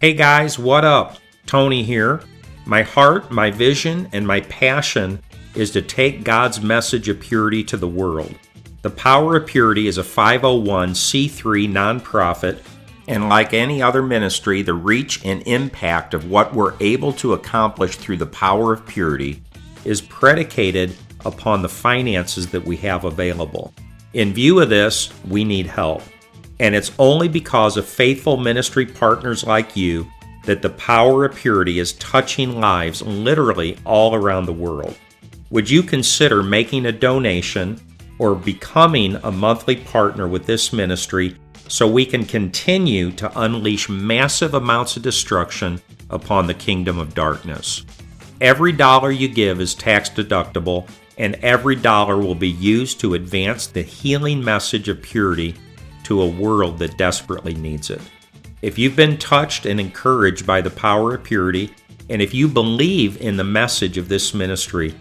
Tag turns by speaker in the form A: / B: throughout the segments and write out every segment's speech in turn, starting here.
A: Hey guys, what up? Tony here. My heart, my vision, and my passion is to take God's message of purity to the world. The Power of Purity is a 501c3 nonprofit, and like any other ministry, the reach and impact of what we're able to accomplish through the power of purity is predicated upon the finances that we have available. In view of this, we need help. And it's only because of faithful ministry partners like you that the Power of Purity is touching lives literally all around the world. Would you consider making a donation or becoming a monthly partner with this ministry so we can continue to unleash massive amounts of destruction upon the kingdom of darkness? Every dollar you give is tax deductible, and every dollar will be used to advance the healing message of purity to a world that desperately needs it. If you've been touched and encouraged by the Power of Purity, and if you believe in the message of this ministry,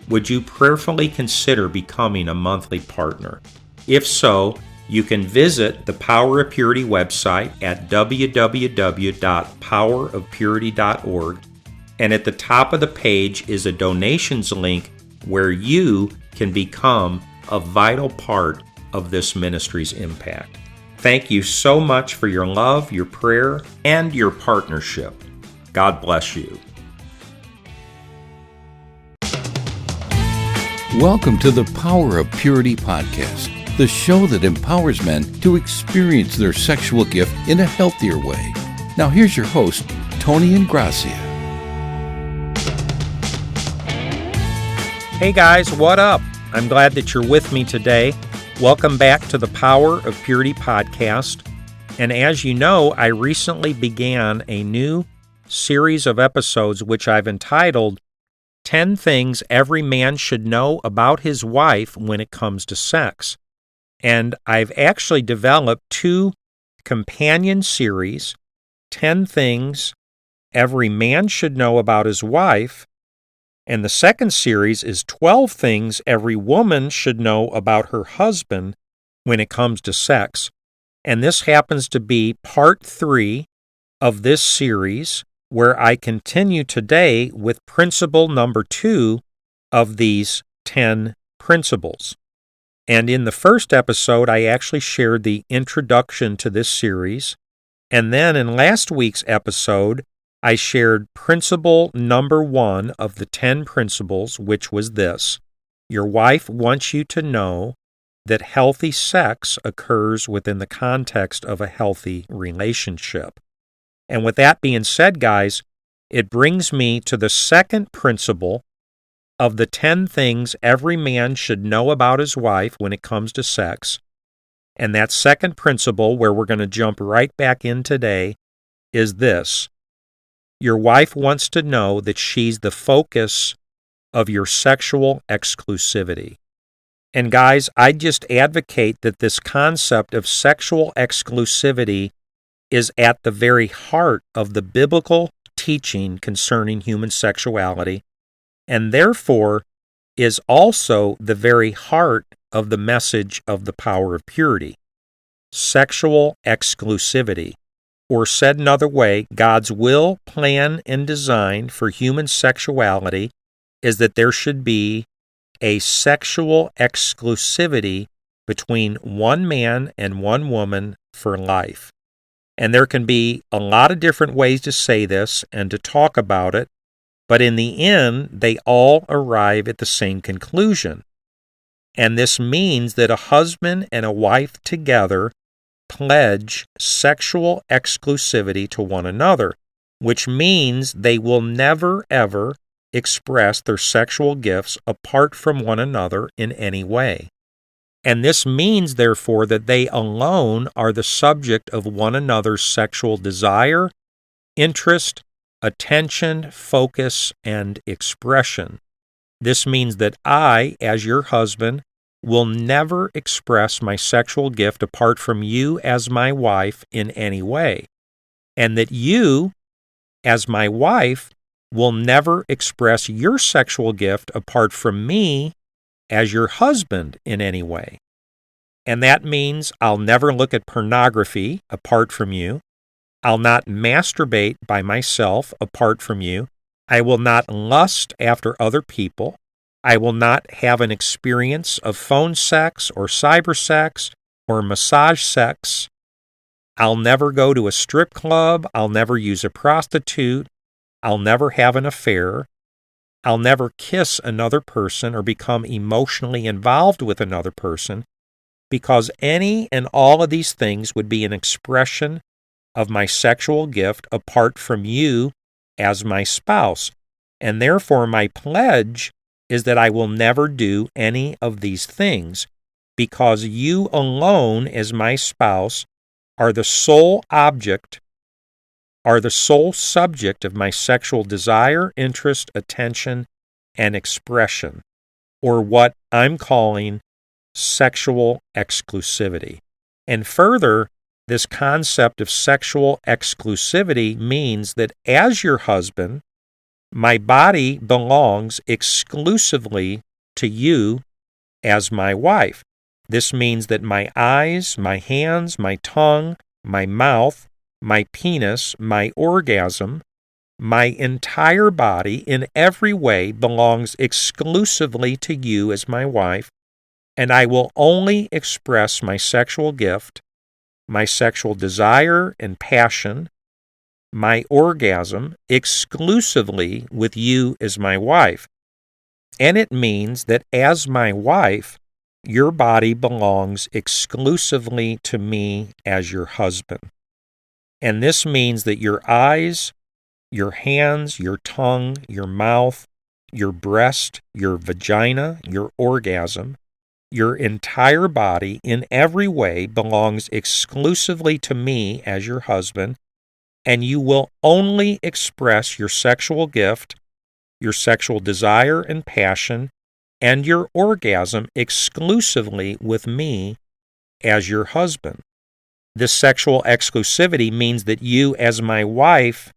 A: would you prayerfully consider becoming a monthly partner? If so, you can visit the Power of Purity website at www.powerofpurity.org, and at the top of the page is a donations link where you can become a vital part of this ministry's impact. Thank you so much for your love, your prayer, and your partnership. God bless you.
B: Welcome to the Power of Purity podcast, the show that empowers men to experience their sexual gift in a healthier way. Now here's your host, Tony Ingracia.
A: Hey guys, what up? I'm glad that you're with me today. Welcome back to the Power of Purity podcast. And as you know, I recently began a new series of episodes which I've entitled 10 Things Every Man Should Know About His Wife When It Comes to Sex. And I've actually developed two companion series, 10 Things Every Man Should Know About His Wife, and the second series is 12 Things Every Woman Should Know About Her Husband When It Comes to Sex. And this happens to be part 3 of this series, where I continue today with principle number 2 of these 10 principles. And in the first episode, I actually shared the introduction to this series. And then in last week's episode, I shared principle number 1 of the 10 principles, which was this: your wife wants you to know that healthy sex occurs within the context of a healthy relationship. And with that being said, guys, it brings me to the second principle of the 10 things every man should know about his wife when it comes to sex. And that second principle, where we're going to jump right back in today, is this: your wife wants to know that she's the focus of your sexual exclusivity. And guys, I just advocate that this concept of sexual exclusivity is at the very heart of the biblical teaching concerning human sexuality, and therefore is also the very heart of the message of the Power of Purity. Sexual exclusivity. Or said another way, God's will, plan, and design for human sexuality is that there should be a sexual exclusivity between one man and one woman for life. And there can be a lot of different ways to say this and to talk about it, but in the end, they all arrive at the same conclusion. And this means that a husband and a wife together pledge sexual exclusivity to one another, which means they will never, ever express their sexual gifts apart from one another in any way. And this means, therefore, that they alone are the subject of one another's sexual desire, interest, attention, focus, and expression. This means that I, as your husband, will never express my sexual gift apart from you as my wife in any way, and that you, as my wife, will never express your sexual gift apart from me as your husband in any way. And that means I'll never look at pornography apart from you. I'll not masturbate by myself apart from you. I will not lust after other people. I will not have an experience of phone sex or cyber sex or massage sex. I'll never go to a strip club. I'll never use a prostitute. I'll never have an affair. I'll never kiss another person or become emotionally involved with another person, because any and all of these things would be an expression of my sexual gift apart from you as my spouse. And therefore, my pledge is that I will never do any of these things, because you alone as my spouse are the sole subject of my sexual desire, interest, attention, and expression, or what I'm calling sexual exclusivity. And further, this concept of sexual exclusivity means that as your husband, my body belongs exclusively to you as my wife. This means that my eyes, my hands, my tongue, my mouth, my penis, my orgasm, my entire body in every way belongs exclusively to you as my wife, and I will only express my sexual gift, my sexual desire and passion, my orgasm exclusively with you as my wife. And it means that as my wife, your body belongs exclusively to me as your husband. And this means that your eyes, your hands, your tongue, your mouth, your breast, your vagina, your orgasm, your entire body in every way belongs exclusively to me as your husband, and you will only express your sexual gift, your sexual desire and passion, and your orgasm exclusively with me as your husband. This sexual exclusivity means that you, as my wife,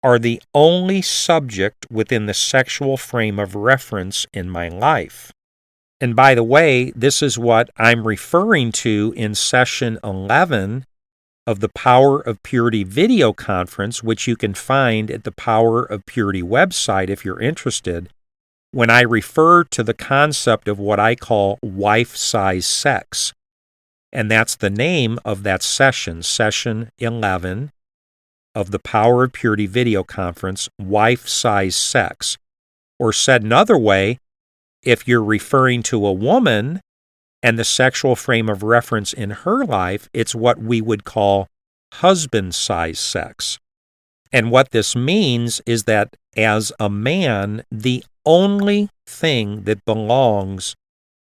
A: are the only subject within the sexual frame of reference in my life. And by the way, this is what I'm referring to in session 11 of the Power of Purity video conference, which you can find at the Power of Purity website if you're interested, when I refer to the concept of what I call wife-size sex. And that's the name of that session, session 11 of the Power of Purity video conference, wife-size sex. Or said another way, if you're referring to a woman and the sexual frame of reference in her life, it's what we would call husband-size sex. And what this means is that as a man, the only thing that belongs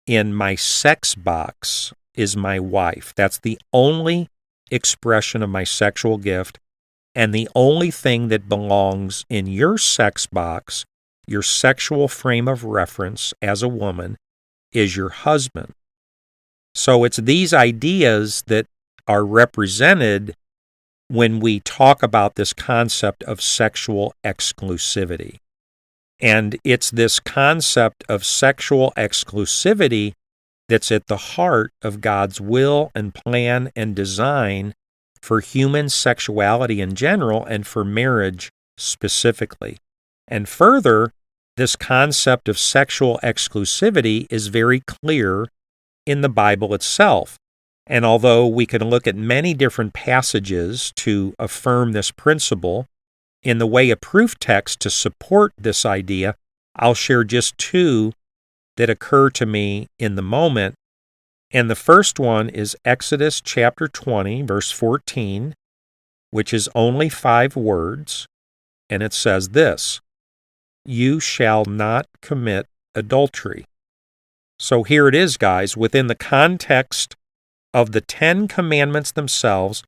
A: in my sex box is my wife. That's the only expression of my sexual gift, and the only thing that belongs in your sex box, your sexual frame of reference as a woman, is your husband. So it's these ideas that are represented when we talk about this concept of sexual exclusivity. And it's this concept of sexual exclusivity that's at the heart of God's will and plan and design for human sexuality in general and for marriage specifically. And further, this concept of sexual exclusivity is very clear in the Bible itself. And although we can look at many different passages to affirm this principle, in the way of proof text to support this idea, I'll share just two that occur to me in the moment. And the first one is Exodus chapter 20, verse 14, which is only 5 words, and it says this: "You shall not commit adultery." So here it is, guys, within the context of the 10 commandments themselves,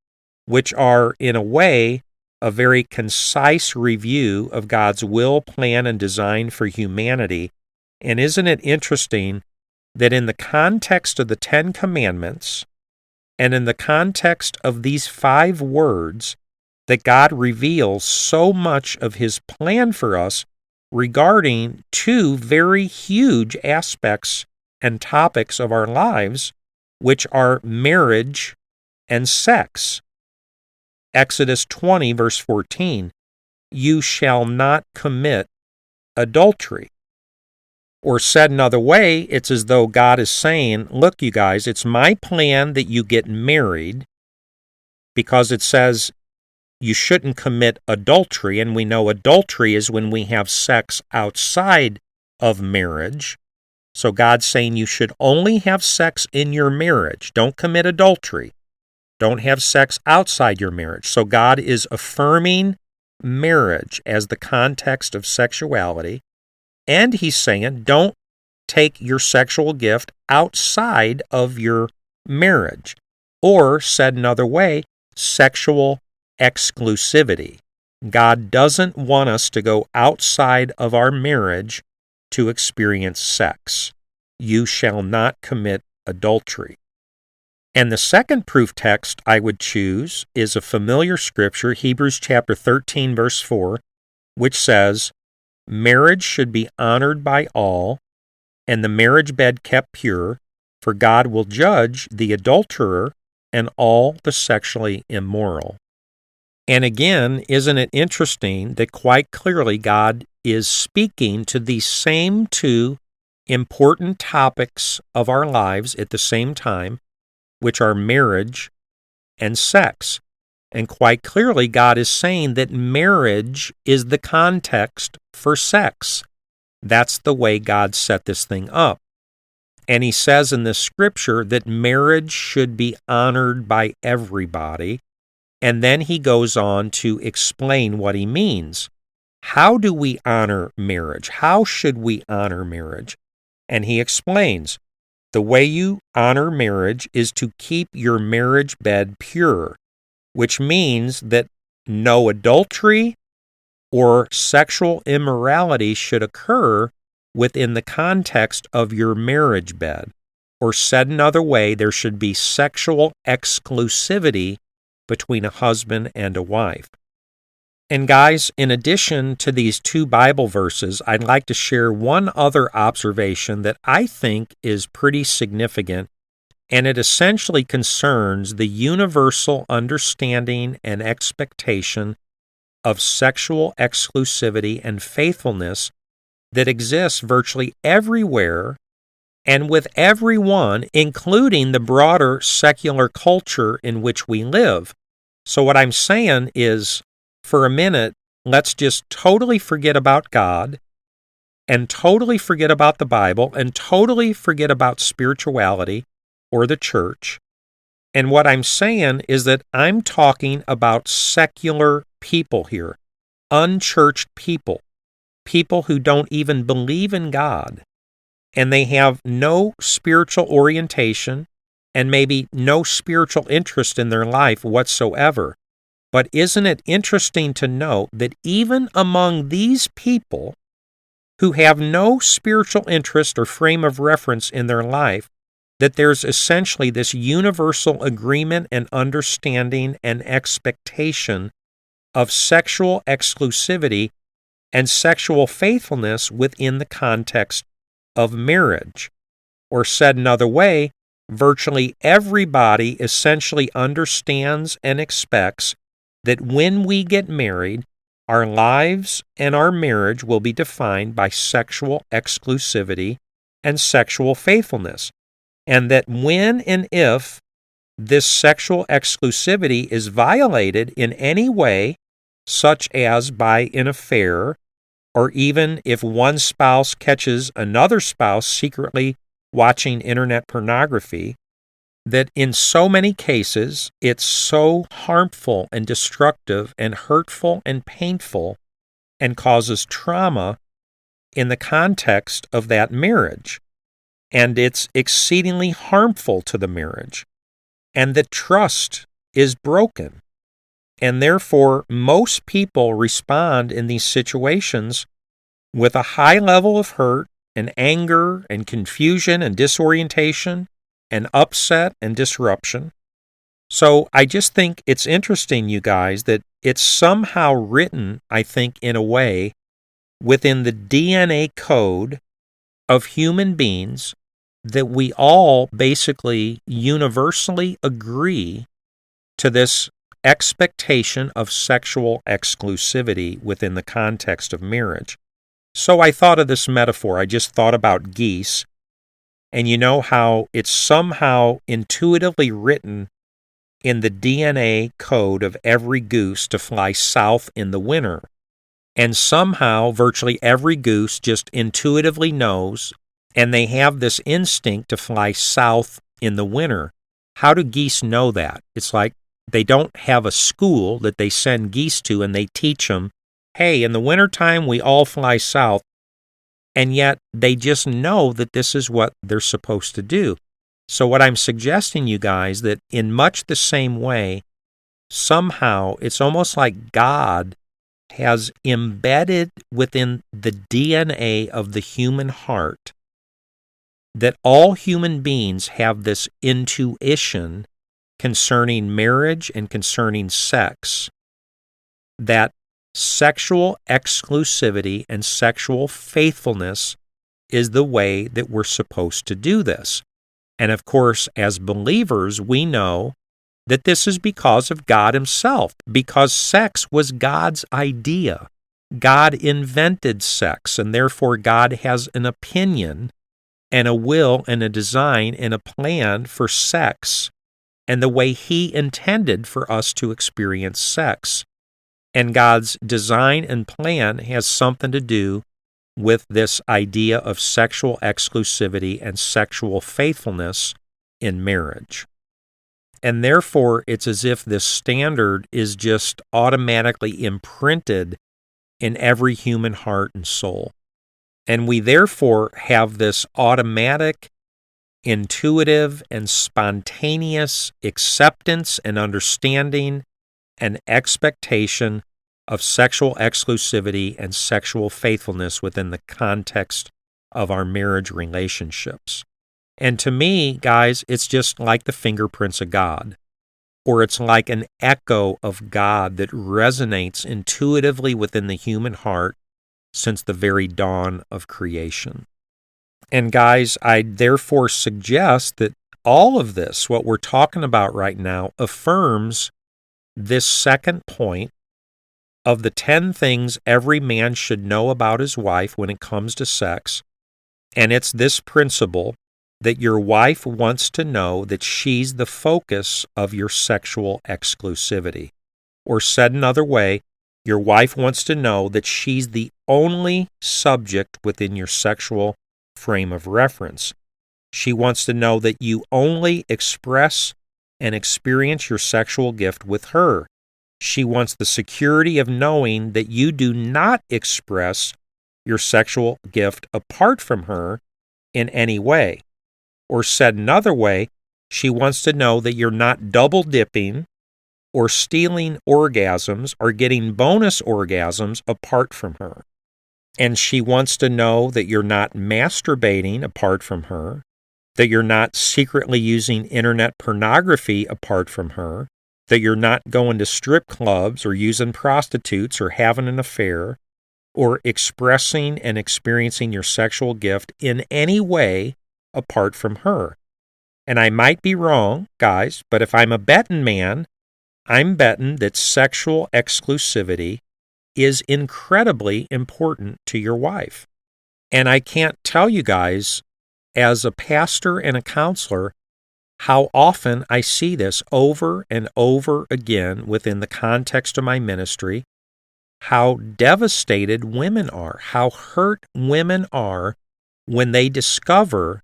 A: which are, in a way, a very concise review of God's will, plan, and design for humanity. And isn't it interesting that in the context of the 10 commandments and in the context of these 5 words, that God reveals so much of His plan for us regarding 2 very huge aspects and topics of our lives, which are marriage and sex. Exodus 20, verse 14, you shall not commit adultery. Or said another way, it's as though God is saying, look, you guys, it's my plan that you get married, because it says you shouldn't commit adultery, and we know adultery is when we have sex outside of marriage. So God's saying you should only have sex in your marriage. Don't commit adultery. Don't have sex outside your marriage. So God is affirming marriage as the context of sexuality, and He's saying don't take your sexual gift outside of your marriage. Or, said another way, sexual exclusivity. God doesn't want us to go outside of our marriage to experience sex. You shall not commit adultery. And the second proof text I would choose is a familiar scripture, Hebrews chapter 13, verse 4, which says, marriage should be honored by all, and the marriage bed kept pure, for God will judge the adulterer and all the sexually immoral. And again, isn't it interesting that quite clearly God is speaking to these same two important topics of our lives at the same time, which are marriage and sex. And quite clearly, God is saying that marriage is the context for sex. That's the way God set this thing up. And He says in this scripture that marriage should be honored by everybody. And then He goes on to explain what He means. How do we honor marriage? How should we honor marriage? And He explains, the way you honor marriage is to keep your marriage bed pure, which means that no adultery or sexual immorality should occur within the context of your marriage bed. Or said another way, there should be sexual exclusivity between a husband and a wife. And guys, in addition to these two Bible verses, I'd like to share one other observation that I think is pretty significant, and it essentially concerns the universal understanding and expectation of sexual exclusivity and faithfulness that exists virtually everywhere and with everyone, including the broader secular culture in which we live. So what I'm saying is, for a minute, let's just totally forget about God and totally forget about the Bible and totally forget about spirituality or the church. And what I'm saying is that I'm talking about secular people here, unchurched people, people who don't even believe in God, and they have no spiritual orientation and maybe no spiritual interest in their life whatsoever. But isn't it interesting to note that even among these people who have no spiritual interest or frame of reference in their life, that there's essentially this universal agreement and understanding and expectation of sexual exclusivity and sexual faithfulness within the context of marriage. Or said another way, virtually everybody essentially understands and expects that when we get married, our lives and our marriage will be defined by sexual exclusivity and sexual faithfulness, and that when and if this sexual exclusivity is violated in any way, such as by an affair, or even if one spouse catches another spouse secretly watching internet pornography, that in so many cases it's so harmful and destructive and hurtful and painful and causes trauma in the context of that marriage. And it's exceedingly harmful to the marriage. And that trust is broken. And therefore, most people respond in these situations with a high level of hurt and anger and confusion and disorientation and upset and disruption. So I just think it's interesting, you guys, that it's somehow written, I think, in a way within the DNA code of human beings that we all basically universally agree to this expectation of sexual exclusivity within the context of marriage. So I thought of this metaphor. I just thought about geese, and you know how it's somehow intuitively written in the DNA code of every goose to fly south in the winter. And somehow virtually every goose just intuitively knows, and they have this instinct to fly south in the winter. How do geese know that? It's like they don't have a school that they send geese to and they teach them, hey, in the wintertime we all fly south, and yet they just know that this is what they're supposed to do. So what I'm suggesting, you guys, that in much the same way, somehow it's almost like God has embedded within the DNA of the human heart that all human beings have this intuition concerning marriage and concerning sex, that sexual exclusivity and sexual faithfulness is the way that we're supposed to do this. And of course, as believers, we know that this is because of God Himself, because sex was God's idea. God invented sex, and therefore God has an opinion and a will and a design and a plan for sex and the way He intended for us to experience sex. And God's design and plan has something to do with this idea of sexual exclusivity and sexual faithfulness in marriage. And therefore, it's as if this standard is just automatically imprinted in every human heart and soul. And we therefore have this automatic, intuitive, and spontaneous acceptance and understanding and expectation of sexual exclusivity and sexual faithfulness within the context of our marriage relationships. And to me, guys, it's just like the fingerprints of God, or it's like an echo of God that resonates intuitively within the human heart since the very dawn of creation. And guys, I therefore suggest that all of this, what we're talking about right now, affirms this second point of the 10 things every man should know about his wife when it comes to sex. And it's this principle that your wife wants to know that she's the focus of your sexual exclusivity. Or said another way, your wife wants to know that she's the only subject within your sexual frame of reference. She wants to know that you only express and experience your sexual gift with her. She wants the security of knowing that you do not express your sexual gift apart from her in any way. Or said another way, she wants to know that you're not double dipping or stealing orgasms or getting bonus orgasms apart from her. And she wants to know that you're not masturbating apart from her, that you're not secretly using internet pornography apart from her, that you're not going to strip clubs or using prostitutes or having an affair or expressing and experiencing your sexual gift in any way apart from her. And I might be wrong, guys, but if I'm a betting man, I'm betting that sexual exclusivity is incredibly important to your wife. And I can't tell you guys, as a pastor and a counselor, how often I see this over and over again within the context of my ministry, how devastated women are, how hurt women are when they discover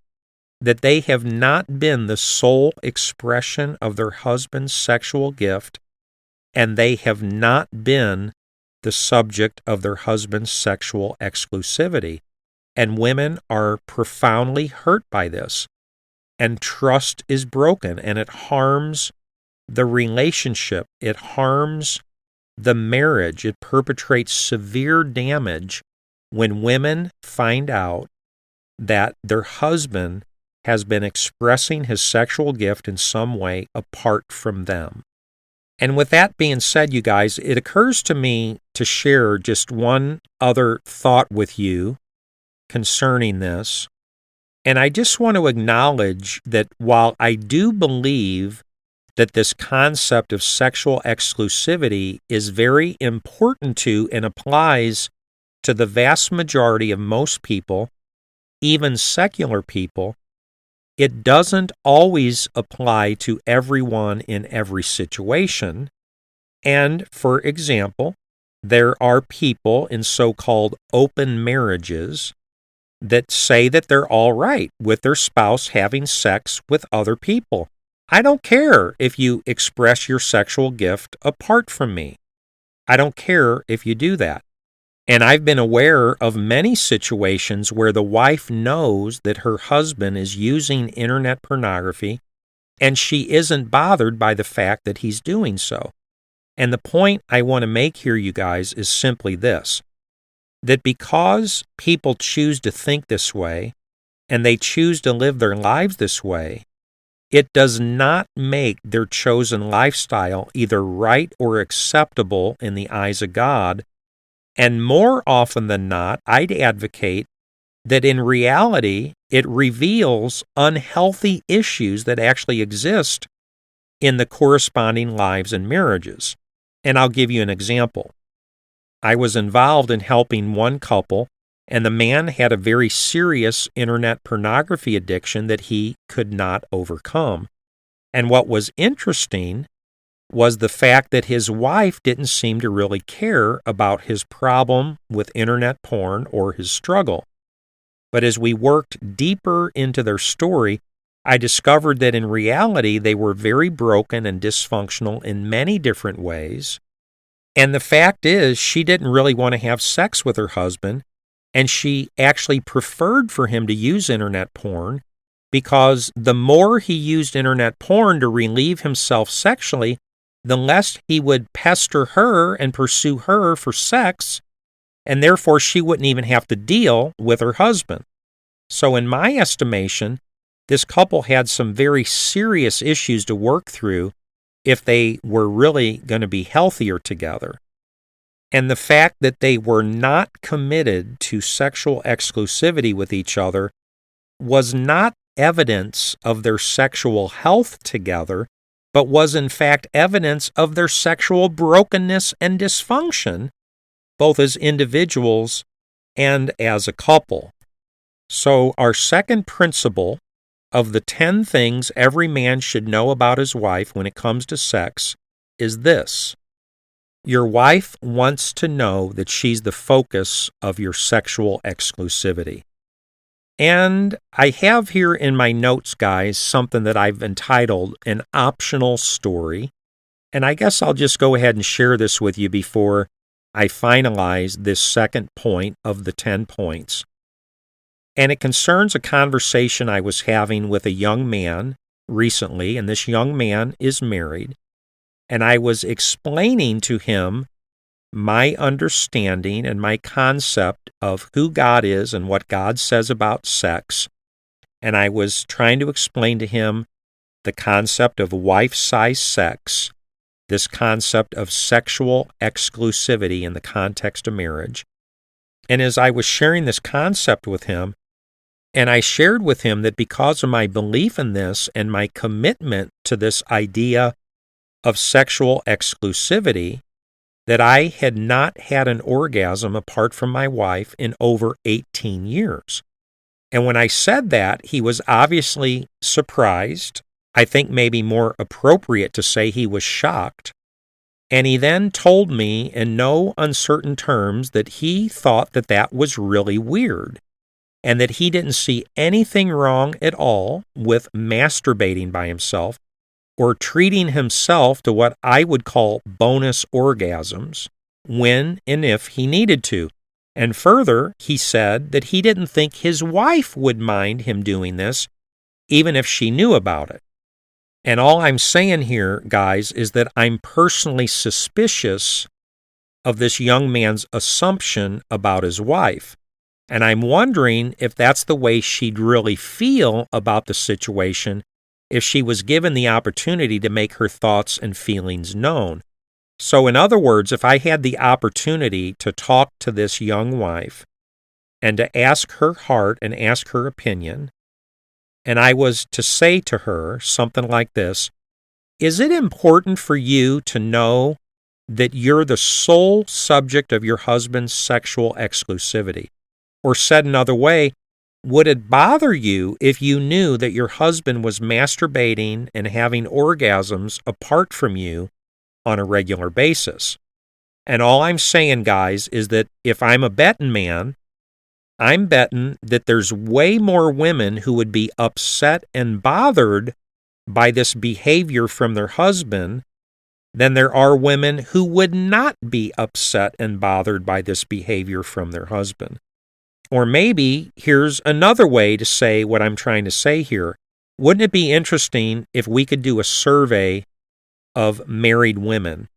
A: that they have not been the sole expression of their husband's sexual gift, and they have not been the subject of their husband's sexual exclusivity. And women are profoundly hurt by this. And trust is broken, and it harms the relationship. It harms the marriage. It perpetrates severe damage when women find out that their husband has been expressing his sexual gift in some way apart from them. And with that being said, you guys, it occurs to me to share just one other thought with you concerning this. And I just want to acknowledge that while I do believe that this concept of sexual exclusivity is very important to and applies to the vast majority of most people, even secular people. It doesn't always apply to everyone in every situation. And, for example, there are people in so-called open marriages that say that they're all right with their spouse having sex with other people. I don't care if you express your sexual gift apart from me. I don't care if you do that. And I've been aware of many situations where the wife knows that her husband is using internet pornography, and she isn't bothered by the fact that he's doing so. And the point I want to make here, you guys, is simply this, that because people choose to think this way, and they choose to live their lives this way, it does not make their chosen lifestyle either right or acceptable in the eyes of God. And more often than not, I'd advocate that in reality, it reveals unhealthy issues that actually exist in the corresponding lives and marriages. And I'll give you an example. I was involved in helping one couple, and the man had a very serious internet pornography addiction that he could not overcome. And what was interesting was the fact that his wife didn't seem to really care about his problem with internet porn or his struggle. But as we worked deeper into their story, I discovered that in reality they were very broken and dysfunctional in many different ways. And the fact is, she didn't really want to have sex with her husband, and she actually preferred for him to use internet porn because the more he used internet porn to relieve himself sexually, the less he would pester her and pursue her for sex, and therefore she wouldn't even have to deal with her husband. So in my estimation, this couple had some very serious issues to work through if they were really going to be healthier together. And the fact that they were not committed to sexual exclusivity with each other was not evidence of their sexual health together, but was in fact evidence of their sexual brokenness and dysfunction, both as individuals and as a couple. So our second principle of the 10 things every man should know about his wife when it comes to sex is this. Your wife wants to know that she's the focus of your sexual exclusivity. And I have here in my notes, guys, something that I've entitled an optional story. And I guess I'll just go ahead and share this with you before I finalize this second point of the 10 points. And it concerns a conversation I was having with a young man recently, and this young man is married. And I was explaining to him my understanding and my concept of who God is and what God says about sex. And I was trying to explain to him the concept of wife-size sex, this concept of sexual exclusivity in the context of marriage. And as I was sharing this concept with him, and I shared with him that because of my belief in this and my commitment to this idea of sexual exclusivity, that I had not had an orgasm apart from my wife in over 18 years. And when I said that, he was obviously surprised. I think maybe more appropriate to say he was shocked. And he then told me in no uncertain terms that he thought that that was really weird, and that he didn't see anything wrong at all with masturbating by himself or treating himself to what I would call bonus orgasms when and if he needed to. And further, he said that he didn't think his wife would mind him doing this, even if she knew about it. And all I'm saying here, guys, is that I'm personally suspicious of this young man's assumption about his wife. And I'm wondering if that's the way she'd really feel about the situation if she was given the opportunity to make her thoughts and feelings known. So in other words, if I had the opportunity to talk to this young wife and to ask her heart and ask her opinion, and I was to say to her something like this, Is it important for you to know that you're the sole subject of your husband's sexual exclusivity? Or said another way, would it bother you if you knew that your husband was masturbating and having orgasms apart from you on a regular basis? And all I'm saying, guys, is that if I'm a betting man, I'm betting that there's way more women who would be upset and bothered by this behavior from their husband than there are women who would not be upset and bothered by this behavior from their husband. Or maybe here's another way to say what I'm trying to say here. Wouldn't it be interesting if we could do a survey of married women?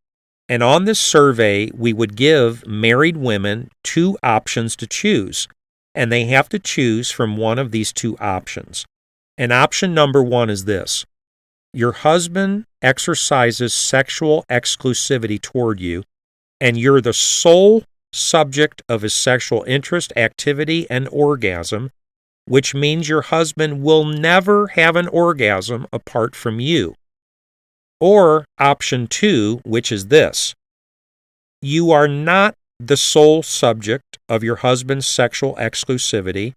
A: And on this survey, we would give married women two options to choose. And they have to choose from one of these two options. And option number one is this. Your husband exercises sexual exclusivity toward you, and you're the sole subject of his sexual interest, activity, and orgasm, which means your husband will never have an orgasm apart from you. Or option two, which is this. You are not the sole subject of your husband's sexual exclusivity,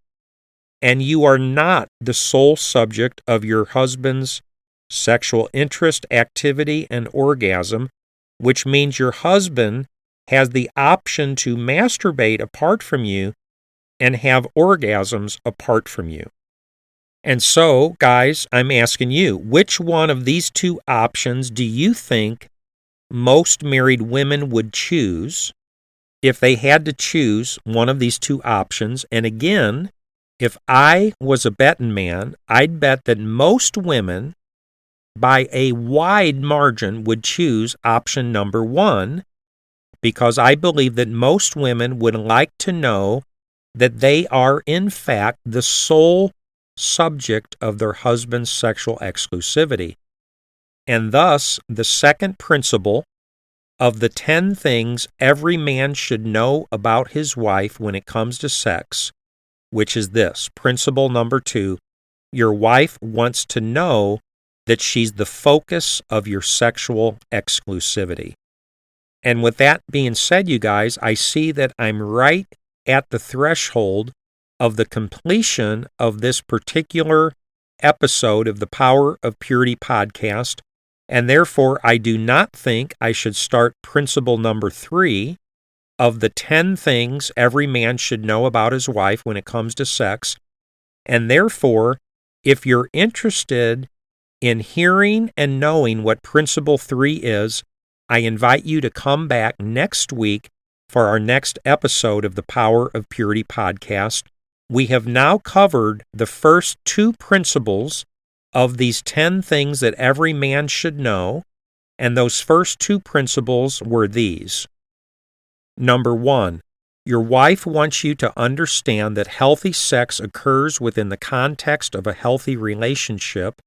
A: and you are not the sole subject of your husband's sexual interest, activity, and orgasm, which means your husband has the option to masturbate apart from you and have orgasms apart from you. And so, guys, I'm asking you, which one of these two options do you think most married women would choose if they had to choose one of these two options? And again, if I was a betting man, I'd bet that most women, by a wide margin, would choose option number one, because I believe that most women would like to know that they are, in fact, the sole subject of their husband's sexual exclusivity. And thus, the second principle of the 10 things every man should know about his wife when it comes to sex, which is this. Principle number 2, your wife wants to know that she's the focus of your sexual exclusivity. And with that being said, you guys, I see that I'm right at the threshold of the completion of this particular episode of the Power of Purity podcast, and therefore I do not think I should start principle number 3 of the 10 things every man should know about his wife when it comes to sex. And therefore, if you're interested in hearing and knowing what principle 3 is, I invite you to come back next week for our next episode of the Power of Purity podcast. We have now covered the first 2 principles of these 10 things that every man should know, and those first 2 principles were these. Number 1, your wife wants you to understand that healthy sex occurs within the context of a healthy relationship.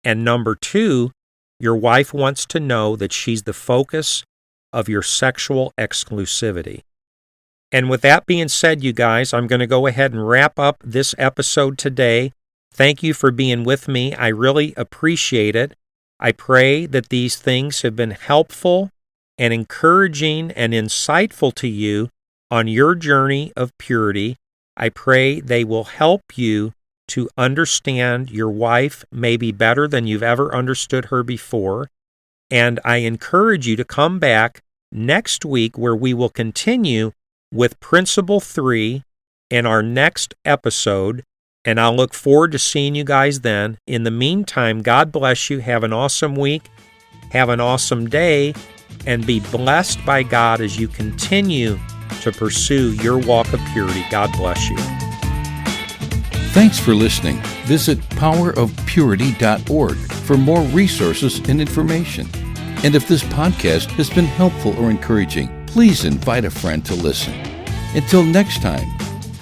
A: And number 2, your wife wants to know that she's the focus of your sexual exclusivity. And with that being said, you guys, I'm going to go ahead and wrap up this episode today. Thank you for being with me. I really appreciate it. I pray that these things have been helpful and encouraging and insightful to you on your journey of purity. I pray they will help you to understand your wife maybe better than you've ever understood her before. And I encourage you to come back next week where we will continue with Principle 3 in our next episode. And I'll look forward to seeing you guys then. In the meantime, God bless you. Have an awesome week. Have an awesome day. And be blessed by God as you continue to pursue your walk of purity. God bless you.
B: Thanks for listening. Visit powerofpurity.org for more resources and information. And if this podcast has been helpful or encouraging, please invite a friend to listen. Until next time,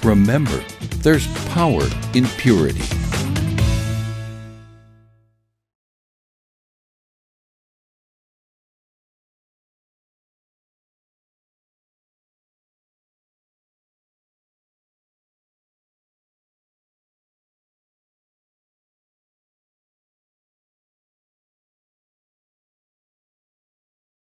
B: remember, there's power in purity.